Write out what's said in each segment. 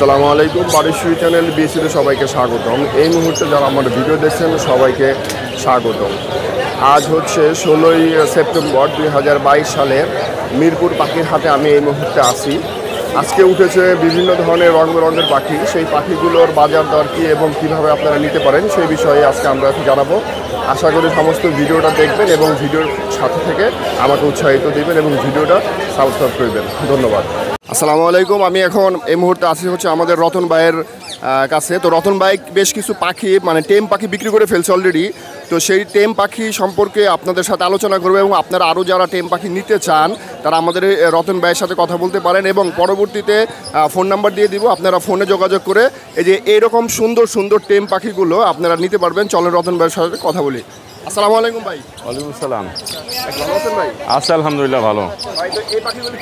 আসসালামু আলাইকুম, বারিশি চ্যানেল বিএসিতে সবাইকে স্বাগতম। এই মুহূর্তে যারা আমার ভিডিও দেখছেন সবাইকে স্বাগতম। আজ হচ্ছে 16ই সেপ্টেম্বর 2022 সালের মিরপুর পাখির হাটে আমি এই মুহূর্তে আছি। আজকে উঠেছে বিভিন্ন ধরনের রং বেরঙের পাখি। সেই পাখিগুলোর বাজার দর কী এবং কীভাবে আপনারা নিতে পারেন সেই বিষয়ে আজকে আমরা জানাবো। আশা করি সমস্ত ভিডিওটা দেখবেন এবং ভিডিওর সাথে থেকে আমাকে উৎসাহিত দিবেন এবং ভিডিওটা সাবস্ক্রাইব করবেন। ধন্যবাদ। আসসালামু আলাইকুম, আমি এখন এই মুহূর্তে আছি হচ্ছে আমাদের রতন ভাইয়ের কাছে। তো রতন ভাই বেশ কিছু পাখি মানে টেম পাখি বিক্রি করে ফেলছে অলরেডি। তো সেই টেম পাখি সম্পর্কে আপনাদের সাথে আলোচনা করবে এবং আপনারা আরও যারা টেম পাখি নিতে চান তারা আমাদের রতন ভাইয়ের সাথে কথা বলতে পারেন এবং পরবর্তীতে ফোন নাম্বার দিয়ে দিব, আপনারা ফোনে যোগাযোগ করে এই যে এইরকম সুন্দর সুন্দর টেম পাখিগুলো আপনারা নিতে পারবেন। চলেন রতন ভাইয়ের সাথে কথা বলি। আসসালামু আলাইকুম ভাই। ওয়ালাইকুম সালাম। ভালো আছেন ভাই? আচ্ছা, আলহামদুলিল্লাহ ভালো। ভাই তো এই পাখিগুলো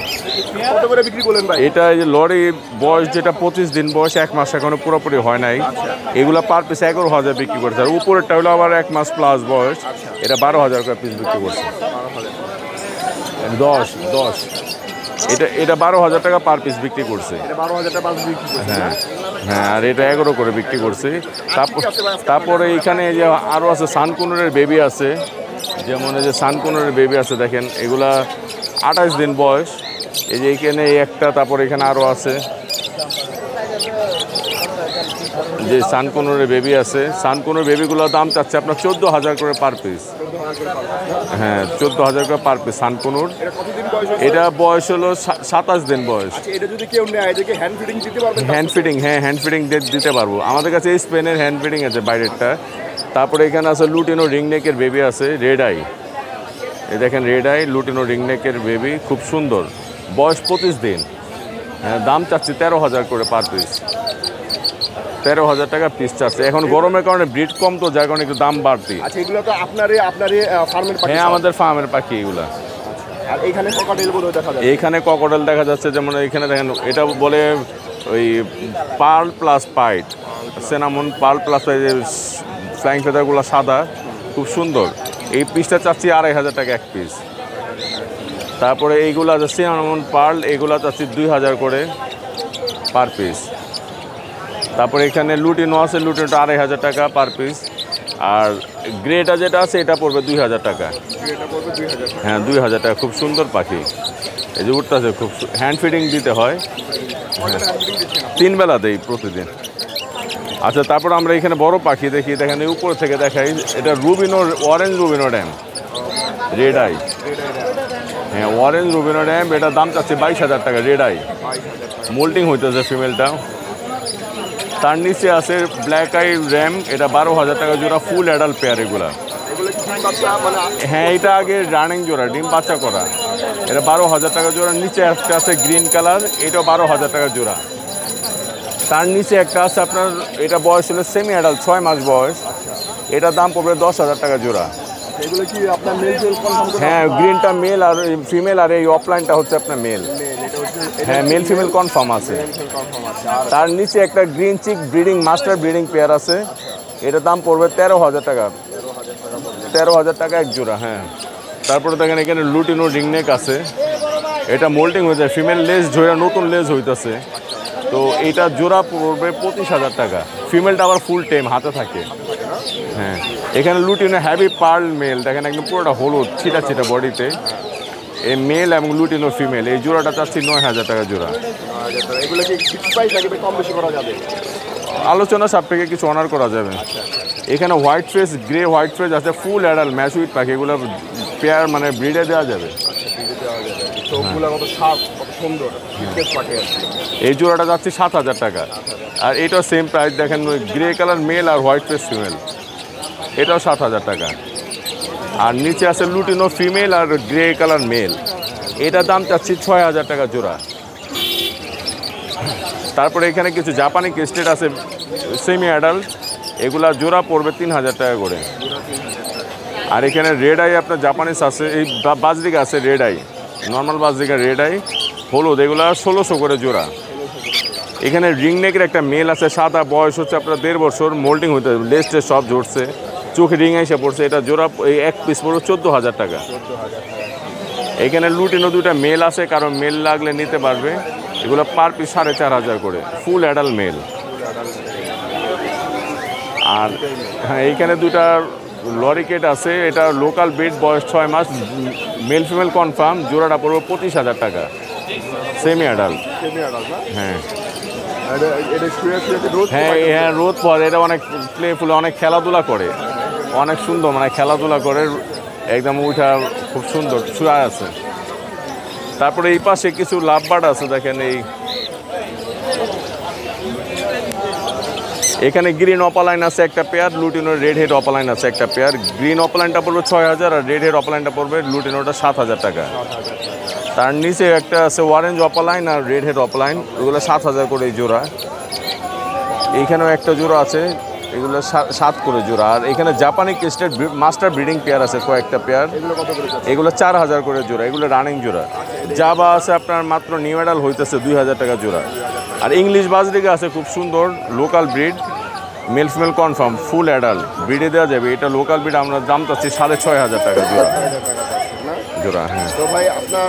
কত করে বিক্রি করলেন ভাই? এটা এই যে লরি বয়স যেটা 25 দিন বয়স, 1 মাস এখনো পুরোপুরি হয় নাই। এগুলা পার পিস 11,000 বিক্রি করছে। আর উপরেরটা হলো আবার 1 মাস প্লাস বয়স, এটা 12,000 করে পিস বিক্রি করছে। 10 এটা 12,000 টাকা পার পিস বিক্রি করছে। হ্যাঁ হ্যাঁ, আর এটা 11 করে বিক্রি করছে। তারপরে এইখানে যে আরও আছে সানকুনুরের বেবি আছে, যেমন এই যে সানকুনুরের বেবি আছে দেখেন, এগুলা 28 দিন বয়স। এই যে এইখানে একটা, তারপরে এখানে আরও আছে যে সানকুনুরের বেবি আছে। সানকুনুর বেবিগুলোর দাম চাচ্ছে আপনার 14,000 করে পার পিস। হ্যাঁ, 14,000 করে পার পিস সানকুনুর। এটা বয়স হলো 27 দিন বয়স। হ্যান্ড ফিডিং, হ্যাঁ হ্যান্ড ফিডিং দিতে পারবো। আমাদের কাছে স্পেনের হ্যান্ড ফিডিং আছে বাইরেরটা। তারপরে এখানে আছে লুটিনো রিংনেকের বেবি আছে, রেড আই। এই দেখেন রেড আই লুটিনো রিংনেকের বেবি, খুব সুন্দর, বয়স 25 দিন। হ্যাঁ, দাম চাচ্ছি 13,000 করে পার পিস। 13,000 টাকা পিস চাচ্ছে। এখন গরমের কারণে ব্রিড কম, তো যার কারণে একটু দাম বাড়তি। এগুলো তো আপনারই ফার্মের পাখি? হ্যাঁ, আমাদের ফার্মের পাখি এগুলা। আর এইখানে ককাটেল বলে দেখা যাচ্ছে। এইখানে ককাটেল দেখা যাচ্ছে, যেমন এইখানে দেখেন এটা বলে ওই pearl plus pied, cinnamon pearl plus flying ফেদারগুলো সাদা, খুব সুন্দর। এই পিসটা চাচ্ছি 2,500 টাকা এক পিস। তারপরে এইগুলো আছে সিনামন পার্ল, এগুলো চাচ্ছি 2,000 করে পার পিস। তারপরে এখানে লুটিনো আছে, লুটিনোটা 2,500 টাকা পার পিস। আর গ্রেটা যেটা আছে এটা পড়বে 2,000 টাকা। হ্যাঁ, 2,000 টাকা, খুব সুন্দর পাখি। এই যে উঠতে আছে, খুব হ্যান্ড ফিডিং দিতে হয়। হ্যাঁ, 3 বেলা দেই প্রতিদিন। আচ্ছা, তারপর আমরা এখানে বড় পাখি দেখি, দেখেন এই উপর থেকে দেখাই, এটা rubino, orange rubino dam, red eye. হ্যাঁ, অরেঞ্জ রুবিনো ড্যাম, এটার দাম চাচ্ছে 22,000 টাকা। রেড আই মোল্টিং হইতেছে ফিমেলটা। তার নিচে আছে ব্ল্যাক আই র্যাম, এটা 12,000 টাকা জোড়া, ফুল অ্যাডাল্ট পেয়ার এগুলা। হ্যাঁ, এটা আগে রানিং জোড়া, ডিম বাচ্চা করা, এটা 12,000 টাকা জোড়া। নিচে একটা আছে গ্রিন কালার, এটাও 12,000 টাকা জোড়া। তার নিচে একটা আছে আপনার, এটা বয়স হলো সেমি অ্যাডাল্ট, 6 মাস বয়স, এটার দাম পড়বে 10,000 টাকা জোড়া। হ্যাঁ, গ্রিনটা মেল আর ফিমেল, আর এই অফলাইনটা হচ্ছে আপনার মেল। হ্যাঁ, মেল ফিমেল কনফার্ম আছে। তার নিচে একটা green cheek breeding master breeding pair আছে, এটার দাম পড়বে 13,000 টাকা। 13,000 টাকা এক জোড়া। হ্যাঁ, তারপরে দেখেন এখানে লুটিনো রিংনেক আছে, এটা মোল্টিং হয়ে যায়, ফিমেল লেজ ঝরে নতুন লেজ হইতেছে। তো এইটা জোড়া পড়বে 25,000 টাকা। ফিমেলটা আবার ফুল টেম হাতে থাকে। হ্যাঁ, এখানে লুটিনো হ্যাভি পার্ল মেল, দেখেন একদম পুরোটা হলুদ ছিটা ছিটা বডিতে। এই মেল এবং লুটিনো ফিমেল, এই জোড়াটা চাচ্ছি 9,000 টাকা জোড়া। আলোচনা সাপেক্ষে কিছু অনার করা যাবে। এখানে white face, grey white face আছে, ফুল অ্যাডাল্ট ম্যাচুইট পাখি, এগুলো পেয়ার মানে ব্রিডে দেওয়া যাবে। এই জোড়াটা যাচ্ছে 7,000 টাকা। আর এটাও সেম প্রাইস, দেখেন গ্রে কালার মেল আর হোয়াইট ফেস ফিমেল, এটাও 7,000 টাকা। আর নিচে আছে লুটিনো ফিমেল আর গ্রে কালার মেল, এটার দাম চাচ্ছি 6,000 টাকা জোড়া। তারপরে এখানে কিছু জাপানি ক্রেস্টেড আছে সেমি অ্যাডাল্ট, এগুলা জোড়া পড়বে 3,000 টাকা করে। আর এখানে রেড আই আপনার জাপানিস আছে, এই বাজরিকা আছে রেড আই, নর্মাল বাজরিকা রেড আই হলুদ, এগুলো 1600 করে জোড়া। এখানে রিংনেকের একটা মেল আছে সাদা, বয়স হচ্ছে আপনার 1.5 বছর, মোল্টিং হতে লেস্টে সব ঝরছে, চোখে রিং এসে পড়ছে, এটা জোড়া এই এক পিস পড়বে 14,000 টাকা। এখানে লুটিনো 2টা মেল আছে, কারণ মেল লাগলে নিতে পারবে। এগুলো পার পিস 4,500 করে, ফুল অ্যাডাল্ট মেল। আর হ্যাঁ, এইখানে দুটা লরিকেট আছে, এটা লোকাল ব্রিড, বয়স 6 মাস, মেল ফিমেল কনফার্ম, জোড়াটা পড়বে 25,000 টাকা, সেমি অ্যাডাল্ট। হ্যাঁ হ্যাঁ হ্যাঁ, রোদ পড়ে, এটা অনেক প্লেফুল, অনেক খেলাধুলা করে, অনেক সুন্দর, মানে খেলাধুলা করে একদম, ওইটা খুব সুন্দর শুয়ে আছে। তারপরে এই পাশে কিছু লাভবার্ড আছে, দেখেন এই এখানে গ্রিন অপালাইন আছে একটা পেয়ার, লুটিনোর রেড হেড অপালাইন আছে একটা পেয়ার। গ্রিন অপালাইনটা পড়বে 6,000 আর রেড হেড অপালাইনটা পড়বে লুটিনোটা 7,000 টাকা। তার নিচে একটা আছে অরেঞ্জ অপালাইন আর রেড হেড অপালাইন, ওগুলো 7,000 করে জোড়া। এইখানেও একটা জোড়া আছে, এগুলো 7 করে জোড়া। আর এখানে জাপানি ক্রিস্টেড মাস্টার ব্রিডিং পেয়ার আছে কয়েকটা পেয়ার, এগুলো 4,000 করে জোড়া, এগুলো রানিং জোড়া। জাবা আছে আপনার মাত্র নিউ অ্যাডাল হইতেছে 2,000 টাকা জোড়া। আর ইংলিশ বাজরিকা আছে খুব সুন্দর, local breed, male female confirm, full adult, ব্রিডে দেওয়া যাবে। এটা লোকাল ব্রিড, আমরা দাম চাচ্ছি 6,500 টাকা জোড়া জোড়া। হ্যাঁ তো ভাই আপনার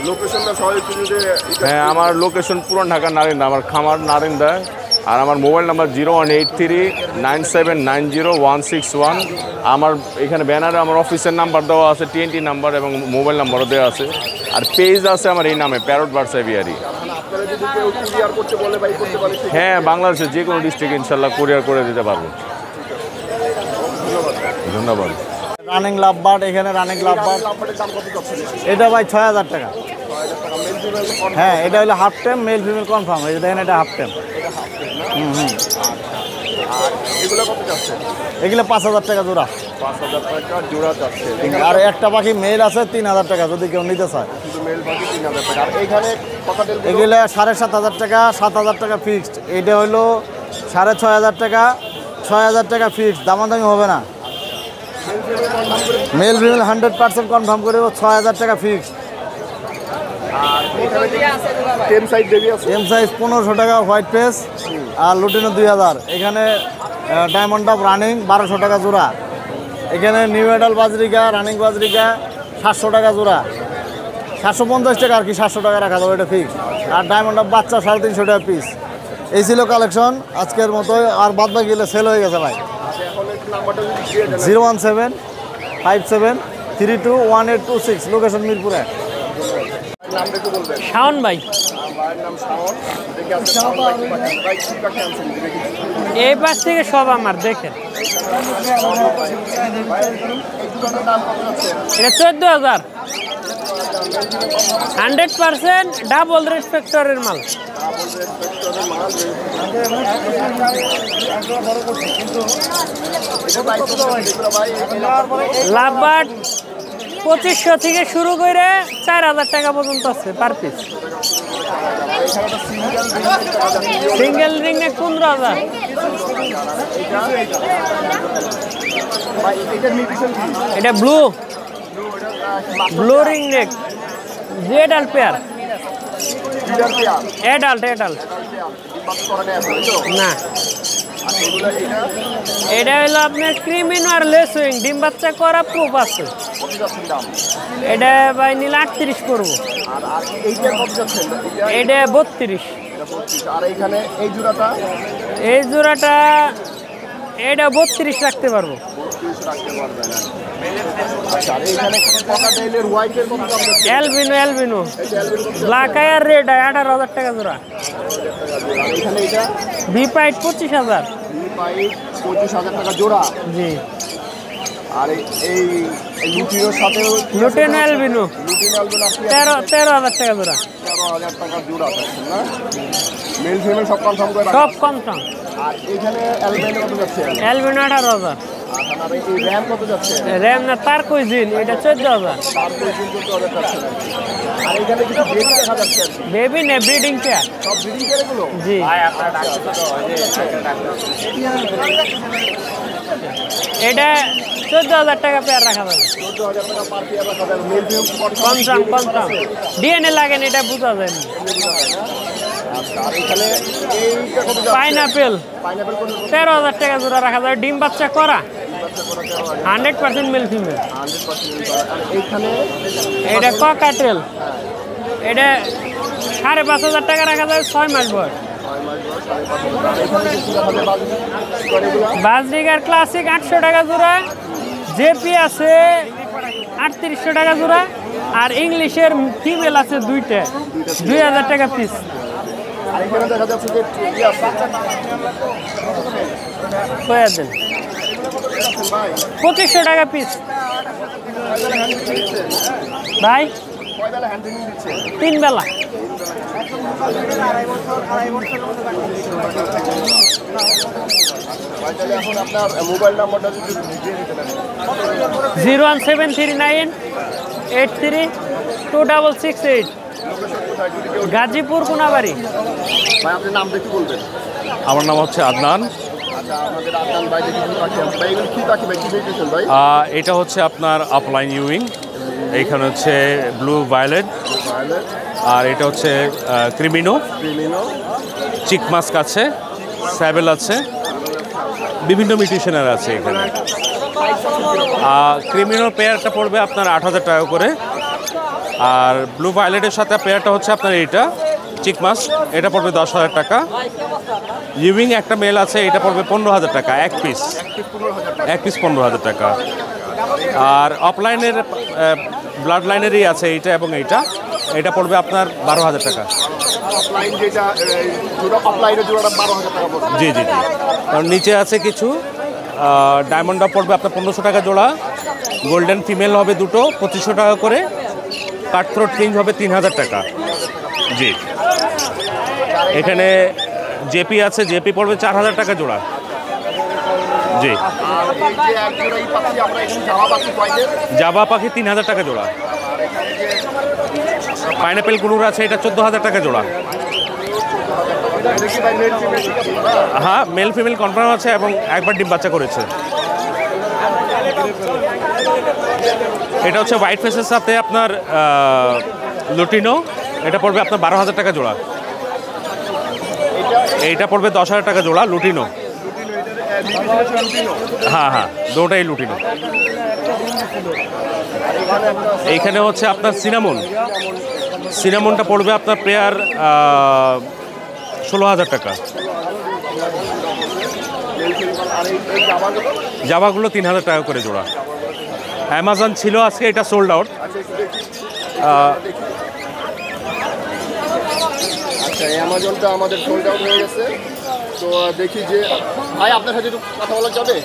লোকেশনটা সবাই একটু যদি। হ্যাঁ, আমার লোকেশন পুরান ঢাকা নারিন্দা, আমার খামার নারিন্দা। আর আমার মোবাইল নাম্বার 01839790161। আমার এখানে ব্যানারে আমার অফিসের নাম্বার দেওয়া আছে, TNT নাম্বার এবং মোবাইল নাম্বারও দেওয়া আছে। আর পেজ আছে আমার এই নামে, প্যারট বার্ডস এভিয়ারি। আপনারা যদি কেউ কুরিয়ার করতে বলে ভাই করতে পারে? হ্যাঁ, বাংলাদেশের যে কোনো ডিস্ট্রিক্ট ইনশাল্লাহ কুরিয়ার করে দিতে পারবো। ধন্যবাদ। রানিং লাভবার্ড, এখানে রানিং লাভবার্ড, এটা ভাই 6,000 টাকা। হ্যাঁ, এটা হলো half time, mail female confirm. এই দেখেন, এটা হাফ টাইম। এগুলো 5,000 টাকা জোড়া। 5,000 টাকা জোড়া যাচ্ছে। আর একটা পাখি মেল আছে 3,000 টাকা, যদি কেউ নিতে চায়। শুধু মেল পাখি 3,000 টাকা। আর এইখানে ককাটেল এগুলো 7,500 টাকা, 7,000 টাকা ফিক্সড। এটা হলো 6,500 টাকা, 6,000 টাকা ফিক্সড, দামাদামি হবে না। মেল ফিমেল 100% কনফার্ম করে 6,000 টাকা ফিক্সড। টেম সাইড বেবি আছে, এম সাইজ 1,500 টাকা হোয়াইট ফেস, আর লুটিনো 2,000। এখানে ডায়মন্ড অফ রানিং 1,200 টাকা জোড়া। এখানে নিউ অ্যাডাল বাজরিকা, রানিং বাজরিকা 700 টাকা জোড়া, 750 টাকা আর কি, 700 টাকা রাখা যাবে, এটা ফিক্স। আর ডায়মন্ড অফ বাচ্চা 350 টাকা পিস। এই ছিল কালেকশন আজকের মতো, আর বাদ বাকি গেলে সেল হয়ে গেছে ভাই। 01757321826, লোকেশন মিরপুরে। শাওন ভাই, এই পাশ থেকে সব আমার, দেখেন এটা 14,000, 100% ডাবল রেড ফ্যাক্টরের মাল। লাভবার্ড 2500 থেকে শুরু করে 4,000 টাকা পর্যন্ত আছে per piece. Single ring neck 15,000। এটা blue ring neck, adult pair, adult না। এটা হলো আপনার ক্রিমিন আর লেস উইং, ডিম বাচ্চা করা প্রুফ আছে। এটা ভাই নিলে 38 করবো। এটা 32। এই জোড়াটা এটা 32 রাখতে পারবো। অ্যালবিনো ব্ল্যাক আই আর রেড আই 18,000 টাকা জোড়া। বিপাইট 25,000। 25,000 টাকা জোড়া। জি। আর এই লুটিনোর সাথে লুটিনো অ্যালবিনো 13,000 টাকা জোড়া। 13,000 টাকা জোড়া পাচ্ছেন না? মেল ফিমেল সব কনফার্ম করে? সব কনফার্ম। আর এখানে অ্যালবিনো কত যাচ্ছে? অ্যালবিনো 18,000। আর এই র‍্যাম কত যাচ্ছে? র‍্যাম না, তার কুইজিন, এটা 14,000। তার কুইজিন 14,000 যাচ্ছে। আর এখানে কিছু বেবি দেখা যাচ্ছে? বেবি না, ব্রিডিং পেয়ার। সব ব্রিডিং পেয়ার এগুলো? জি। এটা 14,000 টাকা পেয়ার রাখা যাবে। 14,000 টাকা পার পেয়ার রাখা যাবে। Mail female confirm. ডিএনএ লাগে না, এটা বোঝা যায় না। আর এখানে এইটা কত যাচ্ছে? পাইনাপেল 13,000 টাকা জোড়া রাখা যাবে, ডিম বাচ্চা করা, 100% মেল ফিমেল। 100%। আর এইখানে এটা ককাটেল, এটা 5,500 টাকা রাখা যায় 6 মাস বয়স। বাজরিগার ক্লাসিক 800 টাকা জোড়া, জেপি আছে 3800 টাকা জোড়া, আর ইংলিশের ফিমেল আছে 2টা, 2000 টাকা পিস। আর এখানে দেখা যাচ্ছে যে কি আছে 2500 টাকা পিস ভাই, কয় বেলা হ্যান্ড ট্রেনিং দিচ্ছে? 3 বেলা। ভাই তাহলে এখন আপনার মোবাইল নাম্বারটা যদি দিয়ে দিতে পারেন। 01739832668, গাজীপুর কোনাবাড়ি। ভাই আপনার নামটা একটু বলবেন? আমার নাম হচ্ছে আদনান। আচ্ছা, আমাদের আদনান ভাই দেখি কি পাখি আছে। ভাই এগুলো কি পাখি ভাই, কি দেখেছেন ভাই? এটা হচ্ছে আপনার আপলাইন ইউইং, এইখানে হচ্ছে ব্লু ভায়োলেট, আর এটা হচ্ছে ক্রিমিনো, চিকমাস্ক আছে, স্যাবেল আছে, বিভিন্ন মিউটেশনের আছে এখানে। ক্রিমিনোর পেয়ারটা পড়বে আপনার 8,000 টাকা করে, আর ব্লু ভায়োলেটের সাথে পেয়ারটা হচ্ছে আপনার এইটা চিকমাস্ক, এটা পড়বে 10,000 টাকা। ইউইং একটা মেল আছে, এটা পড়বে 15,000 টাকা এক পিস, 15,000 টাকা। আর অফলাইনের ব্লাড লাইনেরই আছে এইটা এবং এইটা, এটা পড়বে আপনার 12,000 টাকা। অফলাইন যেটা জোড়া, অফলাইনের জোড়াটা 12,000 টাকা পড়বে। জি জি জি। আর নিচে আছে কিছু ডায়মন্ডটা পড়বে আপনার 1500 টাকা জোড়া, গোল্ডেন ফিমেল হবে দুটো 2500 টাকা করে, কাটথ্রোট কিং হবে 3,000 টাকা। জি, এখানে জেপি আছে, জেপি পড়বে 4,000 টাকা জোড়া। জি, আর এই যে এক জোড়া এই পাখি আমরা এখানে জামা পাখি কয়দের? জাবা পাখি 3,000 টাকা জোড়া। পাইনাপেল গুনুর আছে, এটা 14,000 টাকা জোড়া। দেখি ভাই মেল ফিমেল হ্যাঁ, মেল ফিমেল কনফার্ম আছে এবং একবার ডিম বাচ্চা করেছে। এটা হচ্ছে হোয়াইট ফেসের সাথে আপনার লুটিনো, এটা পড়বে আপনার 12,000 টাকা জোড়া। এইটা পড়বে 10,000 টাকা জোড়া লুটিনো। হ্যাঁ হ্যাঁ, দুটোটাই লুটিনো। এইখানে হচ্ছে আপনার সিনামন, সিনামনটা পড়বে আপনার পেয়ার 16,000 টাকা। জামাগুলো 3,000 টাকা করে জোড়া। অ্যামাজন ছিল আজকে, এটা সোল্ড আউট। আচ্ছা, অ্যামাজনটা আমাদের সোল্ড আউট হয়ে গেছে। তো দেখি যে ভাই আপনার সাথে একটু কথা বলা যাবে?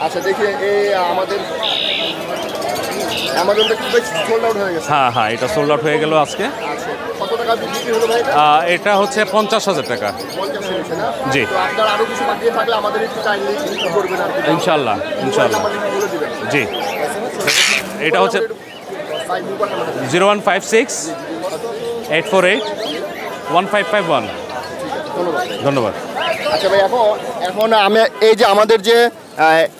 আচ্ছা, দেখি এই আমাদের অ্যামাজনটা কি সোল্ড আউট হয়ে গেছে? হ্যাঁ হ্যাঁ, এটা সোল্ড আউট হয়ে গেল আজকে। আচ্ছা, কত টাকা বিক্রি হলো ভাই? এটা হচ্ছে 50,000 টাকা। 50 হয়েছে না? জি। তো আপনার আরও কিছু বাকি থাকলে আমাদের একটু চাইলে কিছু করবেন আর কি। ইনশাল্লাহ ইনশাল্লাহ। বলে দিবেন। জি, এটা হচ্ছে 0156-848-1551। ধন্যবাদ। আচ্ছা ভাই, এখন আমি এই যে আমাদের যে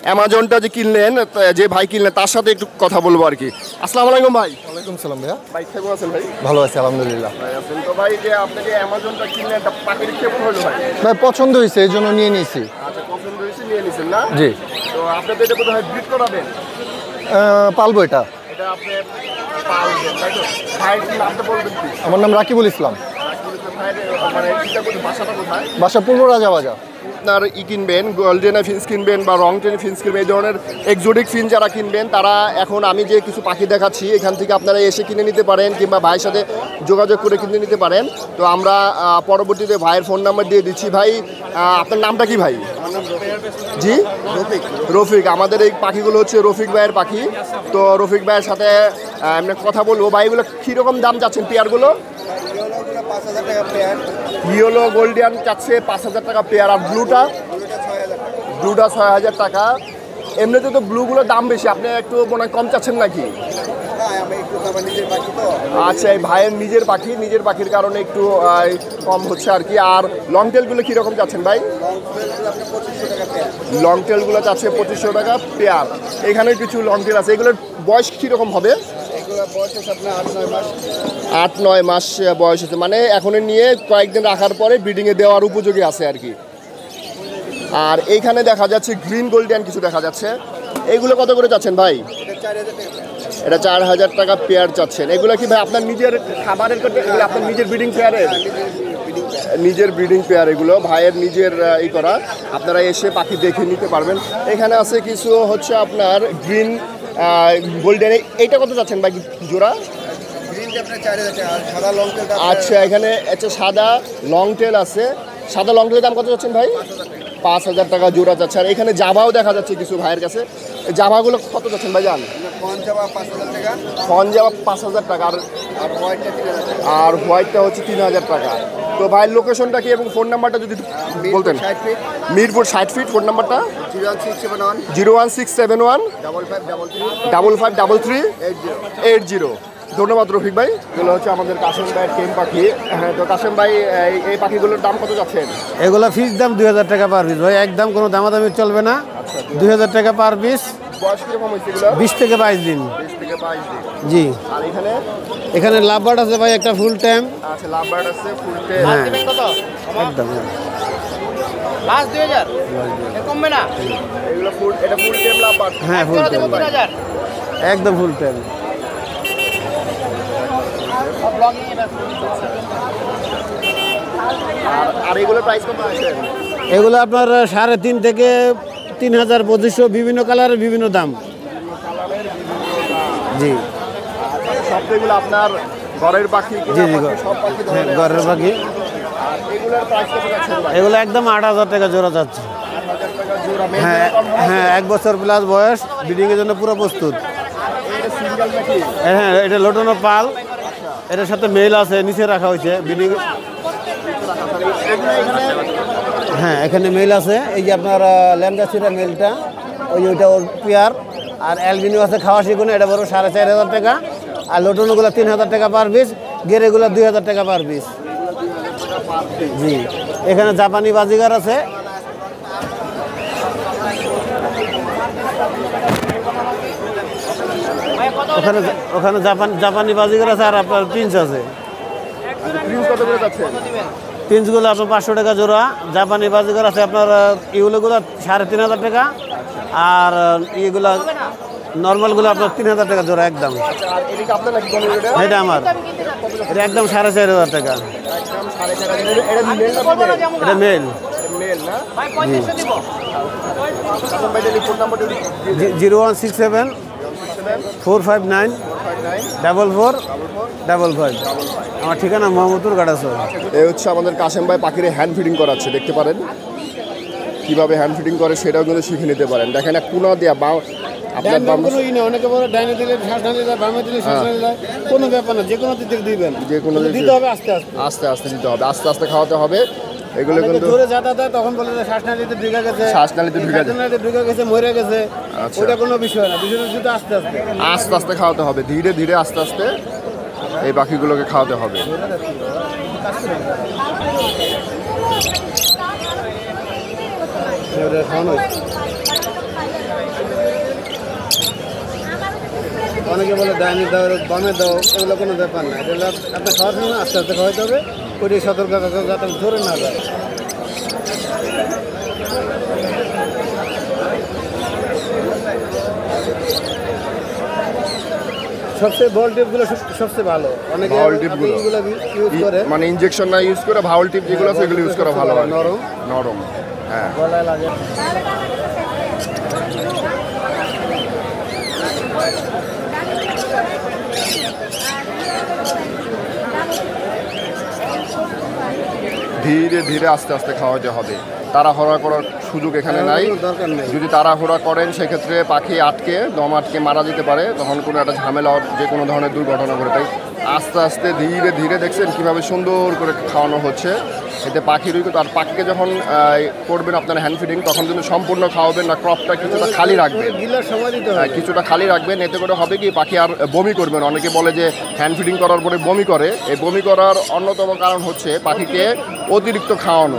অ্যামাজনটা যে কিনলেন, যে ভাই কিনলেন তার সাথে একটু কথা বলবো আর কি। আসসালামু আলাইকুম ভাই। ওয়ালাইকুম সালাম ভাইয়া, ভাই কেমন আছেন ভাই? ভালো আছি আলহামদুলিল্লাহ। ভাই আছেন তো ভাই, যে আপনি যে অ্যামাজনটা কিনলেন তা পাখির কেমন হলো ভাই? ভাই পছন্দ হয়েছে, এই জন্য নিয়ে নিয়েছি। আচ্ছা, পছন্দ হয়েছে নিয়ে নিছেন না? জি। তো আপনাদের এটা বোধহয় ব্রিড করাবেন? পালবো এটা। এটা আপনি পালবেন তাই তো? ভাইয়ের নামটা বলবেন কি? আমার নাম রাকিবুল ইসলাম। মানে এটা কোথায়, বাসাটা কোথায়? বাসা পূর্ব রাজা বাজার। আপনার কিনবেন, গোল্ডেন ফিন্স কিনবেন বা রং টেন ফিন্স কিনবেন, এই ধরনের এক্সোটিক ফিন যারা কিনবেন তারা এখন আমি যে কিছু পাখি দেখাচ্ছি এখান থেকে আপনারা এসে কিনে নিতে পারেন, কিংবা ভাইয়ের সাথে যোগাযোগ করে কিনে নিতে পারেন। তো আমরা পরবর্তীতে ভাইয়ের ফোন নাম্বার দিয়ে দিচ্ছি। ভাই আপনার নামটা কি ভাই? জি, রফিক। রফিক, আমাদের এই পাখিগুলো হচ্ছে রফিক ভাইয়ের পাখি। তো রফিক ভাইয়ের সাথে আমরা কথা বলবো। ভাই এগুলো কীরকম দাম চাচ্ছেন পেয়ারগুলো? ইয়েলো গোল্ডিয়ান চাচ্ছে 5,000 টাকা পেয়ার, আর ব্লুটা 6,000 টাকা। এমনিতে তো ব্লুগুলোর দাম বেশি, আপনি একটু মনে হয় কম চাচ্ছেন নাকি? আচ্ছা, এই ভাইয়ের নিজের পাখি, নিজের পাখির কারণে একটু কম হচ্ছে আর কি। আর লং টেলগুলো কীরকম চাচ্ছেন ভাই? লং টেলগুলো চাচ্ছে 2,500 টাকা পেয়ার। এখানে কিছু লং টেল আছে, এগুলোর বয়স কীরকম হবে? 8-9 মাস বয়স হচ্ছে, মানে এখন নিয়ে কয়েকদিন রাখার পরে ব্রিডিংয়ে দেওয়ার উপযোগী আছে আর কি। আর এইখানে দেখা যাচ্ছে গ্রিন গোল্ডিয়ান কিছু দেখা যাচ্ছে, এইগুলো কত করে যাচ্ছেন ভাই? এটা 4000 টাকা পেয়ার চাচ্ছেন। এগুলো কি ভাই আপনার নিজের খাবারের করতে, এগুলো আপনার নিজের ব্রিডিং পেয়ারের? নিজের ব্রিডিং পেয়ার এগুলো ভাইয়ের নিজের ই করা, আপনারা এসে পাখি দেখে নিতে পারবেন। এখানে আছে কিছু হচ্ছে আপনার গ্রিন গোল্ডেন, এইটা কত যাচ্ছেন ভাই জোড়া? আচ্ছা, এখানে একটা সাদা লং টেল আছে। সাদা লং টেলের দাম কত যাচ্ছেন ভাই? 5000 টাকা জোড়া যাচ্ছে। আর এখানে জাভাও দেখা যাচ্ছে কিছু ভাইয়ের কাছে। এই জাভাগুলো কত যাচ্ছেন ভাই জান? ফন জাভা 5000 টাকা, আর হোয়াইটটা হচ্ছে 3000 টাকা। তো ভাইয়ের লোকেশনটা কি এবং ফোন নাম্বারটা যদি বলতেন? মিরপুর 60 ফিট। ফোন নাম্বারটা 01671 553380। ধন্যবাদ রফিক ভাই। এগুলো হচ্ছে আমাদের কাশেম ভাইয়ের টেম পাখি। হ্যাঁ, তো কাশেম ভাই এই পাখিগুলোর দাম কত যাচ্ছেন? এগুলো ফিক্স দাম 2000 টাকা পার পিস ভাই, একদম কোনো দামাদামি চলবে না। 2000 টাকা পার পিস। বয়স কিরকম হয়েছে এগুলো? 20 থেকে 22 দিন। 20 থেকে 22 দিন। জি। আর এখানে লাভবার্ড আছে ভাই একটা ফুল টাইম। আচ্ছা, লাভবার্ড আছে ফুল টাইম। হ্যাঁ একদম লাস্ট 2000 কমবে না। এগুলো ফুল, এটা ফুল টাইম লাভবার্ড। হ্যাঁ ফুল টাইম, 3000 একদম ফুল টাইম। আর এগুলোর প্রাইস কত আছে? এগুলো আপনার 3.5 থেকে 3000 2500, বিভিন্ন কালারের বিভিন্ন দাম। জি সবগুলো আপনার ঘরের পাখি? জি জি, সব পাখি হ্যাঁ ঘরের পাখি। আর এগুলোর প্রাইস কত আছে ভাই? এগুলো একদম 8000 টাকা জোড়া যাচ্ছে। 8000 টাকা জোড়া। হ্যাঁ হ্যাঁ, 1 বছর প্লাস বয়স, ব্রিডিংয়ের জন্য পুরো প্রস্তুত। এটা সিঙ্গেল নাকি? হ্যাঁ, এটা লোটনো পাল, এটার সাথে মেল আছে, নিচে রাখা হয়েছে ব্রিডিং। হ্যাঁ, এখানে মেল আছে। এই যে আপনার ল্যান্ডাসিরা মেলটা, ওইটা ওর পেয়ার। আর অ্যালবিনো আছে খাওয়া শিখুন, এটা বড় 4500 টাকা। আর লোটনগুলো 3000 টাকা পার পিস, গেরেগুলো 2000 টাকা পার পিস। জি, এখানে জাপানি বাজিগার আছে। ওখানে জাপানি বাজিগার আছে, আর আপনার প্রিন্স আছে। প্রিন্স কত করে যাচ্ছে? প্রিন্সগুলো আপনার 500 টাকা জোড়া। জাপানি বাজিগার আছে আপনার ইগুলোগুলো 3500 টাকা। আর ইগুলা নর্মালগুলো আপনার 3000 টাকা জোড়া একদম। আর এদিকে আপনার নাকি কোন এটা? এটা আমার, এটা একদম 4500 টাকা। একদম 4500। এটা মেল না ফিমেল? এটা মেল। মেল না? ভাই 3500 দিব। কাশেম ভাই ফোন নাম্বারটা 0167 459 4455। আমার ঠিকানা মোহাম্মদপুর গাড়াসর। এই হচ্ছে আমাদের কাশেম ভাই পাখির হ্যান্ড ফিডিং করাচ্ছে, দেখতে পারেন কিভাবে হ্যান্ড ফিডিং করে সেটাও কিন্তু শিখে নিতে পারেন। দেখেন এক কোনা দিয়া আপনার বাম অনেকে বলে ডাইনে দিলে শ্বাস না দিলে, বামে দিলে শ্বাস না দিলে, কোনো ব্যাপার না, যে কোনো দিক থেকে দিবেন। যে কোনো দিতে হবে আস্তে আস্তে, আস্তে আস্তে দিতে হবে, আস্তে আস্তে খাওয়াতে হবে। এগুলো কিন্তু জোরে যাতা দেয়, তখন বলে যে শ্বাস না দিতে ঢুকে গেছে, শ্বাস নালীতে ঢুকে গেছে, ঢুকে গেছে, মরে গেছে। আচ্ছা। ওটা কোনো বিষয় না, বিষয়টা শুধু আস্তে আস্তে আস্তে আস্তে খাওয়াতে হবে, ধীরে ধীরে আস্তে আস্তে এই পাখিগুলোকে খাওয়াতে হবে। অনেকে বলে ডাইনি দাও, বামে দাও, এগুলো কোনো ব্যাপার না। এটা আপনার খাওয়ার জন্য আস্তে আস্তে খাওয়াতে হবে, ওইটাই সতর্কতা, যাতে ধরে না যায়। সবচেয়ে বল টিপগুলো সবচেয়ে ভালো। অনেকে ভাউল টিপগুলো ইউজ করে, মানে ইনজেকশন না ইউজ করে ভাউল টিপ যেগুলো আছে সেগুলো ইউজ করা ভালো হয়। নরম নরম, হ্যাঁ। গলায় লাগে। ধীরে ধীরে আস্তে আস্তে খাওয়াতে হবে, তাড়াহুড়া করার সুযোগ এখানে নাই। দরকার নেই। যদি তাড়াহুড়া করেন সেক্ষেত্রে পাখি আটকে, দম আটকে মারা যেতে পারে, তখন কোনো একটা ঝামেলা, যে কোনো ধরনের দুর্ঘটনা ঘটে। তাই আস্তে আস্তে ধীরে ধীরে দেখছেন কীভাবে সুন্দর করে খাওয়ানো হচ্ছে। এতে পাখির তার পাখিকে যখন করবেন আপনার হ্যান্ড ফিডিং, তখন কিন্তু সম্পূর্ণ খাওয়াবেন না, ক্রপটা কিছুটা খালি রাখবেন, কিছুটা খালি রাখবেন। এতে করে হবে কি, পাখি আর বমি করবেন। অনেকে বলে যে হ্যান্ড ফিডিং করার পরে বমি করে। এই বমি করার অন্যতম কারণ হচ্ছে পাখিকে অতিরিক্ত খাওয়ানো।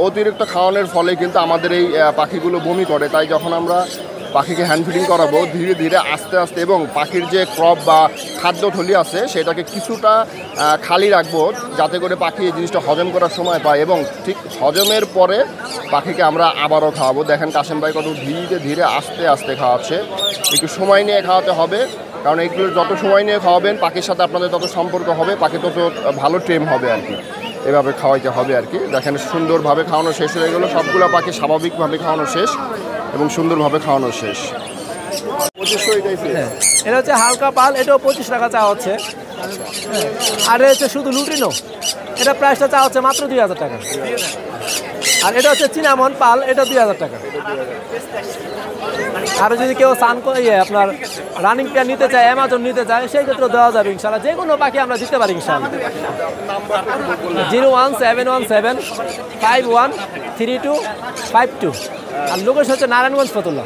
অতিরিক্ত খাওয়ানোর ফলে কিন্তু আমাদের এই পাখিগুলো বমি করে। তাই যখন আমরা পাখিকে হ্যান্ড ফিডিং করাবো ধীরে ধীরে আস্তে আস্তে, এবং পাখির যে ক্রপ বা খাদ্যথলি আছে সেটাকে কিছুটা খালি রাখবো যাতে করে পাখি এই জিনিসটা হজম করার সময় পায়, এবং ঠিক হজমের পরে পাখিকে আমরা আবারও খাওয়াবো। দেখেন কাশেম ভাই কত ধীরে ধীরে আস্তে আস্তে খাওয়াচ্ছে, একটু সময় নিয়ে খাওয়াতে হবে, কারণ এগুলো যত সময় নিয়ে খাওয়াবেন পাখির সাথে আপনাদের তত সম্পর্ক হবে, পাখি তত ভালো ট্রেম হবে আর কি। এভাবে খাওয়াইতে হবে আর কি। দেখেন সুন্দরভাবে খাওয়ানো শেষ হয়ে গেলো, সবগুলো পাখি স্বাভাবিকভাবে খাওয়ানো শেষ এবং সুন্দরভাবে খাওয়ানো শেষ। 2500 এটাই ফিক্স। এটা হচ্ছে হালকা পাল, এটাও 25 টাকা চা হচ্ছে। আর এটা হচ্ছে শুধু লুটিনো, এটা প্রাইসটা চা হচ্ছে মাত্র 2000 টাকা। আর এটা হচ্ছে চিনামন পাল, এটা 2000 টাকা। আর যদি কেউ আপনার রানিং পেয়ার নিতে চায়, অ্যামাজন নিতে চায়, সেই ক্ষেত্রে দেওয়া যাবে ইনশাল্লাহ। যে কোনো পাখি আমরা দিতে পারি ইনশাল্লাহ। 01717 513252। আর লোকেশন হচ্ছে নারায়ণগঞ্জ ফতুল্লা।